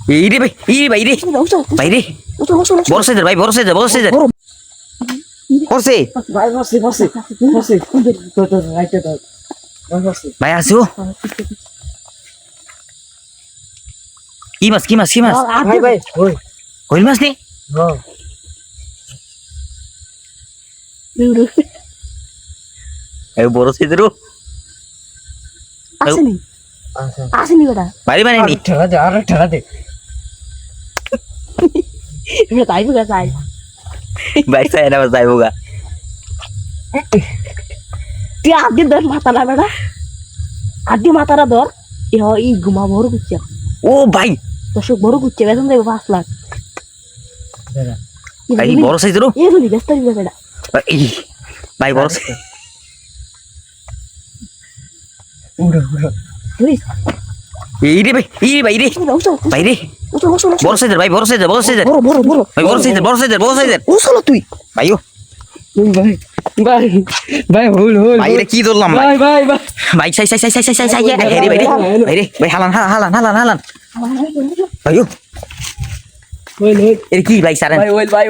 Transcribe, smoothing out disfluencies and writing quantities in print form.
এই রে ভাই ভাই রে ভাই রে বড় সাইজের ভাই বড় সাইজের করছে ভাই বসে তো রাইটে দাও বসে ভাই আসো কি মাছ ভাই ভাই ওই কইল মাছ নি হ্যাঁ এই বড় সাইজের আসেনি বেটা বাড়ি মানে নি ঠেলা দে এটা তাই বুঝা তাই ভাই সাই না যাইবো গা তুই আদি ধর মাথা না বেটা আদি মাথাটা ধর এই ঘুমা বড় কুচ্চা ও ভাই দর্শক বড় কুচ্চা বেতন দেবে 5 লাখ ভাই বড় সাইজের এই বলি ব্যস্ত হয়ে বেটা ভাই বড় উড়ো ধরিস এই রে ভাই ভাই রে বড় সাইজের ভাই বড় সাইজের বড় ভাই বড় সাইজের ও চলো তুই ভাইও ভাই হোল ভাই রে কি ধরলাম ভাই ভাই সাই ভাই রে ভাই হালান ভাইও হোল এর কি ভাই সারেন ভাই